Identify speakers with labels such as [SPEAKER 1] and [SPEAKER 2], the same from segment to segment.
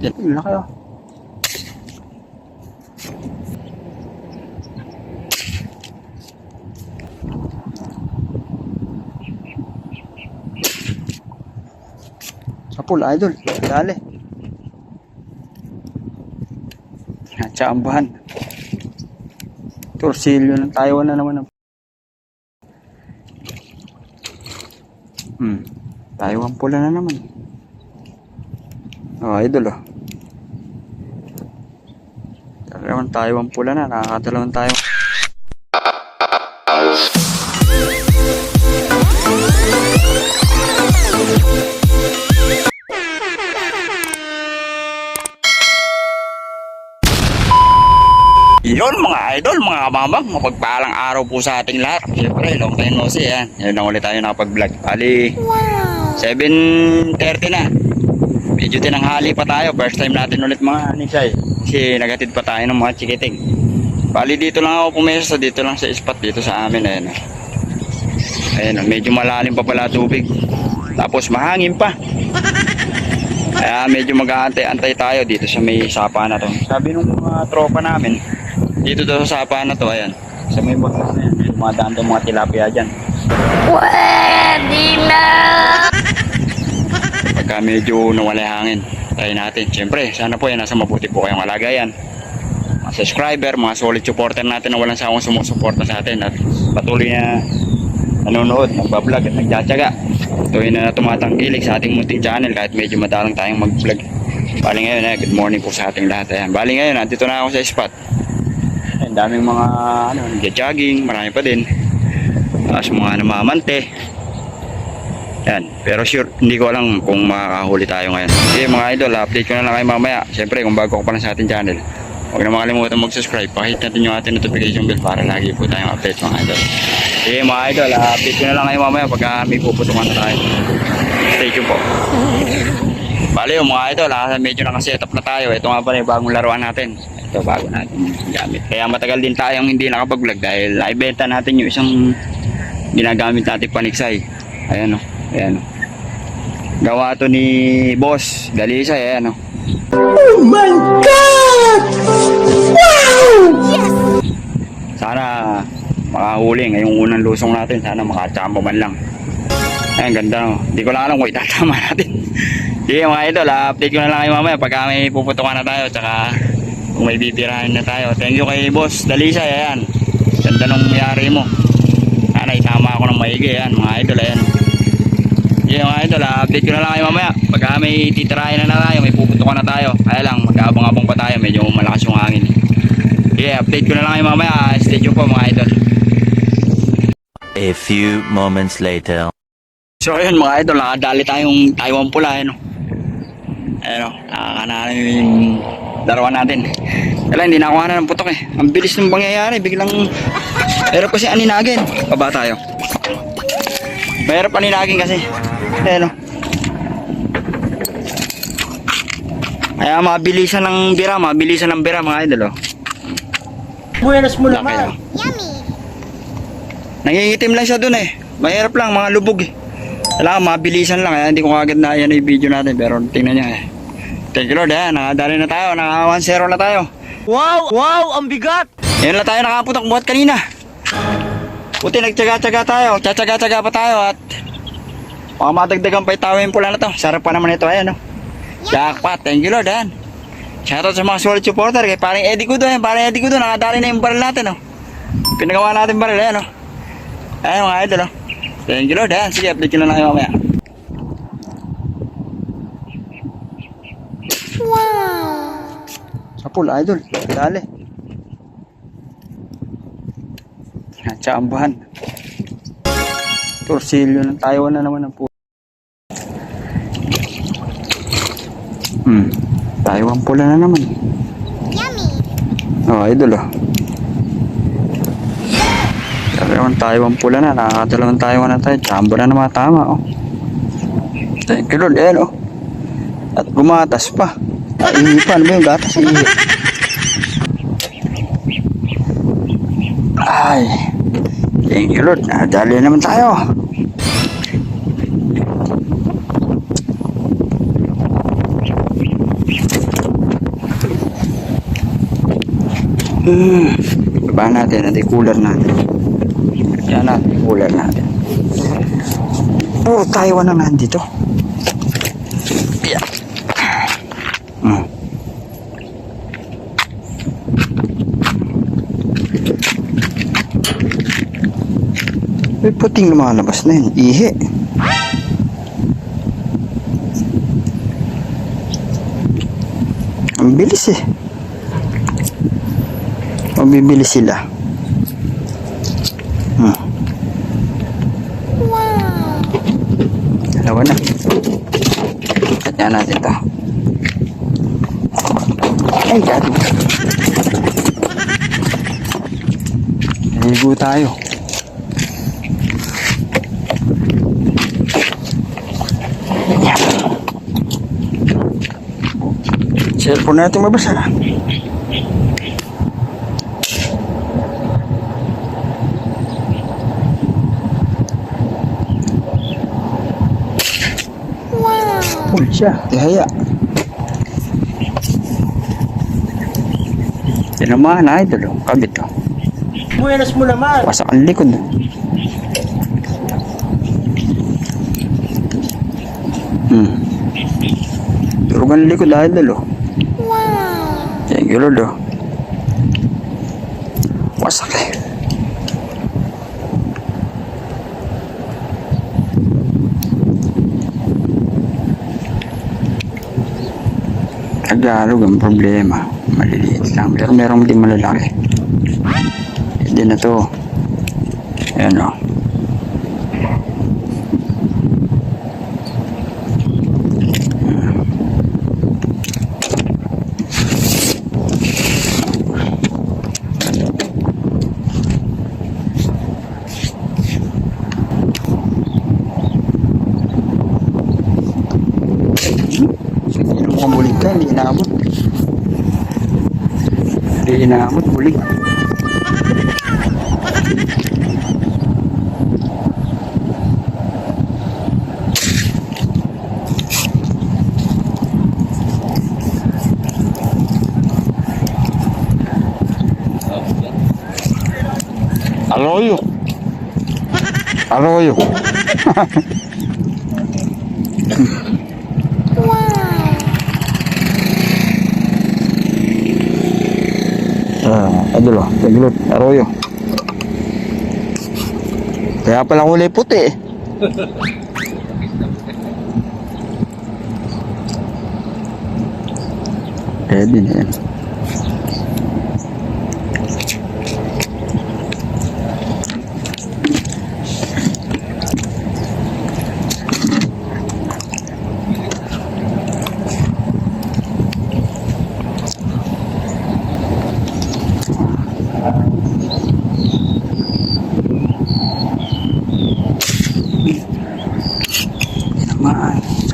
[SPEAKER 1] Yan na kayo. Sapul, idol. Dali. Natsambahan. Torsilyo ng Taiwan na naman. Taiwan pula na naman. Oh, idol oh. Dalawang Taiwan pula na. Nakakadalawang Taiwan. Yun mga idol, mga kamamang, mapagpalang araw po sa ating lahat. Siyempre, long time no see yan. Yun lang ulit tayo nakapag-vlog. Bali, 7:30 na. Medyo tinanghali pa tayo. First time natin ulit mga anisay. Kasi nagatid pa tayo ng mga chikiting. Bali, dito lang ako pumesto. Dito lang sa spot dito sa amin. Ayan, ayan, medyo malalim pa pala tubig. Tapos mahangin pa. Kaya medyo mag-aantay-antay tayo dito sa may sapa na to. Sabi nung mga tropa namin, dito daw sa sapa na to, ayan, sa may bakas na yan, dumadaan daw mga tilapia dyan. Pwede na! Pagka medyo nawala hangin, try natin. Siyempre, sana po yan, nasa mabuti po kayong kalagayan. Mga subscriber, mga solid supporter natin na walang sawang sumusuporta sa atin at patuloy na nanonood, nagbablog at nagtsatsaga. Tuloy na tumatangkilik sa ating munting channel kahit medyo madalang tayong mag-vlog. Bali ngayon, good morning po sa ating lahat. Ayan. Bali ngayon, nandito na ako sa spot. Ayan, daming mga nag-jogging, marami pa din. Tapos mga namamante. Ayan, pero sure, hindi ko alam kung makakahuli tayo ngayon. Okay mga idol, update ko na lang kayo mamaya. Siyempre, kung bago ko pa lang sa ating channel, huwag na makalimutan mag-subscribe. Pakihit natin yung ating notification bell para lagi po tayong update mga idol. Okay mga idol, update ko na lang kayo mamaya pagka may puputungan na tayo. Stay tuned po. Bali yung mga idol, medyo nakasetup na tayo. Ito nga pala yung bagong laruan natin. Ito bago natin gamit. Kaya matagal din tayong hindi nakapag-vlog dahil naibenta natin yung isang ginagamit natin paniksay. Ayan o, ayan o. Gawa to ni Boss Dalisay, ayan o.
[SPEAKER 2] Oh my God! Wow! Yes!
[SPEAKER 1] Sana makahuli ngayong unang lusong natin. Sana makachamba man lang. Ayan, ganda no. Hindi ko lang alam kung itatama natin. Sige mga idol, update ko na lang kayo mamaya pagka may puputukan na tayo. Tsaka kung may bibirahin na tayo. Thank you kay Boss Dalisay. Ayan, ganda nung mayari mo. Sana itama ako ng maigi. Ayan mga idol, ayan. Sige mga idol, update ko na lang kayo mamaya pagka may titirahin na tayo, may puputukan na tayo. Kaya lang, mag-aabang-abang pa tayo. Medyo malakas yung hangin. Yeah, update ko na lang kayo mamaya. Stay tuned po mga idol.
[SPEAKER 3] A few moments later.
[SPEAKER 1] So ayun mga idol, nakadali tayong Taiwan pula. Ayun o, nakakanalan yung laruan natin. Kaya hindi nakuha na ng putok eh. Ang bilis ng pangyayari, biglang mahirap kasi aninagin. Baba tayo. Mahirap aninagin kasi. Ayun o. Kaya mabilisan ng bira mga idol o.
[SPEAKER 2] Buenas mo naman.
[SPEAKER 1] Yummy. Nangingitim lang siya dun eh. Mahirap lang, mga lubog eh. Kailangan mabilisan lang. Kaya hindi ko agad na yan yung video natin. Pero tingnan niya eh. Thank you Lord eh. Nakadali na tayo. Naka 1-0 na tayo.
[SPEAKER 2] Wow! Wow! Ang bigat!
[SPEAKER 1] Yan lang tayo nakaputok buhat kanina. Buti nagtsaga-tsaga tayo. Tsatsaga-tsaga pa tayo at baka madagdagan pa yung pula na to. Sarap pa naman ito. Ayan o. Jackpot. Thank you Lord eh. Shoutout sa mga solid supporter kay parang Eddie Kudo. Parang Eddie Kudo. Nakadali na yung baril natin o. Pinagawa natin baril. Ayan o. Ayan mga idol o. Thank you Lord ha. Sige, update ko na lang kayo mamaya.
[SPEAKER 2] Wow!
[SPEAKER 1] Sapul, idol. Dali. Natsambahan. Torsilyo ng Taiwan na naman ang po. Taiwan pula na naman.
[SPEAKER 2] Yummy!
[SPEAKER 1] Oh, idol oh. Dalawang Taiwan pula na, nakakadalawang Taiwan na tayo. Chamba na naman tama oh. Thank you Lord, ayan oh. At gumatas pa. Ihipan mo yung gatas, ihi. Ay, thank you Lord, nadali naman tayo. Baba natin, natin cooler natin. Yan natin, cooler natin. Puro Taiwan na nandito. Yan. May puting lumalabas na yun. Ihi. Ang bilis eh. Mabibilis sila. Dalawa na. Kanya natin ito. Ay, gabi. Naligo tayo. Yan. Cellphone natin mabasa. Full siya. Tihaya. Tinamaan na idol. Kabit to.
[SPEAKER 2] Buenas mo naman.
[SPEAKER 1] Wasak ang likod. Durog ang likod idol. Thank you Lord. Wasak eh. Tagalog ang problema. Maliliit lang. Pero merong di malalaki. Hindi na to. Ayan o. Bulig ka, hindi inaabot. Hindi inaabot, bulig. Arroyo. Arroyo. Adulo, taglot, arroyo. Kaya pala kulay puti eh. Pwede na yan.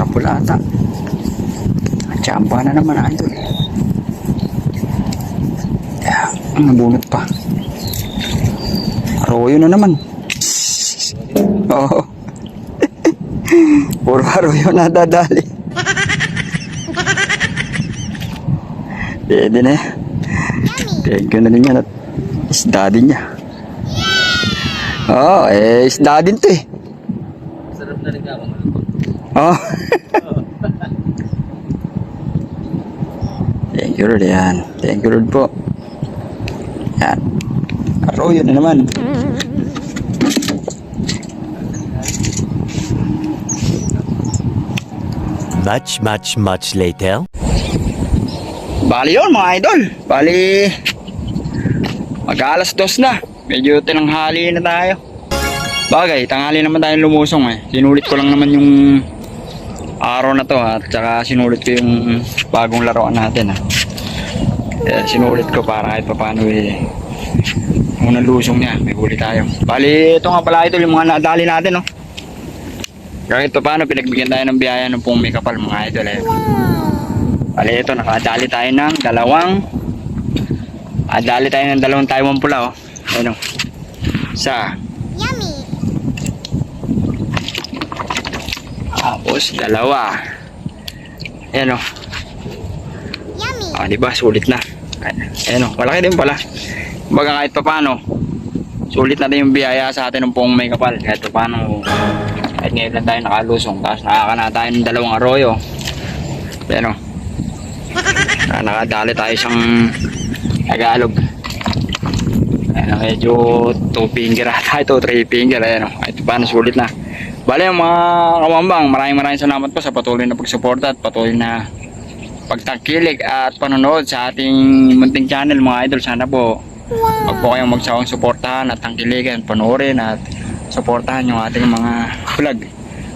[SPEAKER 1] Sa pulata. Tsampa na naman idol. Nabunot pa. Arroyo na naman. Oo. Puro arroyo na dadali. Pwede na. Thank you na rin yan at isda din niya. Oo, isda din to eh.
[SPEAKER 4] Sarap na rin ka.
[SPEAKER 1] Oh. Thank you Lord yan. Thank you Lord po. Yan. Arroyo na naman.
[SPEAKER 3] Much later.
[SPEAKER 1] Bali yun mga idol. Bali mag-alas 2 na. Medyo tinanghali na tayo. Bagay, tanghali naman tayo lumusong eh. Sinulit ko lang naman yung araw na to at saka sinulit ko yung bagong laruan natin ha. Sinulit ko para kahit paano eh unang lusong niya, may huli tayo. Bali, ito nga pala idol yung mga nadali natin no. Kahit paano pinagbigyan tayo ng biyaya ng pong may kapal mga idol eh. Bali ito, nakadali tayo ng dalawang Taiwan pula oh. Ayun oh. Isa.
[SPEAKER 2] Yummy.
[SPEAKER 1] Tapos dalawa. Ayan o.
[SPEAKER 2] Yummy.
[SPEAKER 1] Diba sulit na. Ayan o, malaki din pala. Baga kahit pa paano, sulit na din yung biyaya sa atin ng pong may kapal. Kahit pa paano, kahit ngayon lang tayo nakalusong. Tapos nakakana tayo ng 2 arroyo. Ayan o. Nakadali tayo isang Tagalog. Ayan o, medyo 2 finger ata ito, 3 finger. Ayan o, kahit pa paano, sulit na. Bale mga kamambang, maraming salamat po sa patuloy na pagsuporta at patuloy na pagtangkilik at panonood sa ating munting channel mga idol. Sana po wag po kayong magsawang suportahan at tangkilikan, panoorin at suportahan yung ating mga vlog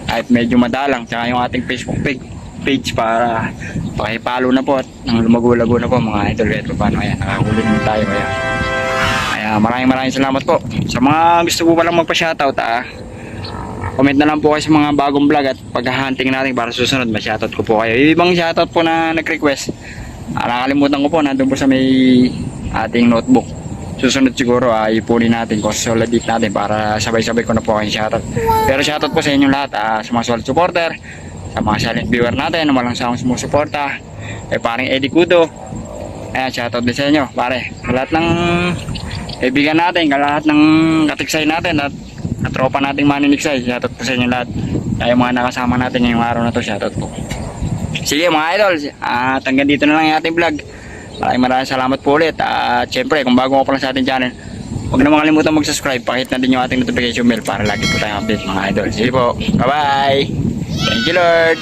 [SPEAKER 1] at medyo madalang, tsaka yung ating Facebook page para pakipalo na po at nang lumago-lago na po mga idol. Kahit paano, ayan, nakahuli na tayo. Kaya maraming salamat po sa mga gusto po palang magpa-shoutout. Comment na lang po kayo sa mga bagong vlog at pag-hunting natin para susunod ma-shoutout ko po kayo. Yung ibang shoutout po na nag-request, nakalimutan ko po, nandun po sa may ating notebook. Susunod siguro ipunin natin, consolidate natin para sabay-sabay ko na po kayong shoutout. Pero shoutout po sa inyong lahat, sa mga solid supporter, sa mga silent viewer natin na walang sawang sumusuporta, paring Eddie Kudo. Ayan, shoutout din sa inyo pare, lahat ng kaibigan natin, lahat ng katiksay natin at tropa nating maniniksay, shoutout po sa inyo lahat. Tayo mga nakasama natin ngayong araw na to, shoutout po. Sige mga idol, at hanggang dito na lang yung ating vlog. Maraming salamat po ulit. At syempre, kung bago ka pa lang sa ating channel, huwag na makalimutan mag-subscribe. Pakit na din yung ating notification bell para lagi po tayong update mga idol. Sige po, bye bye. Thank you Lord.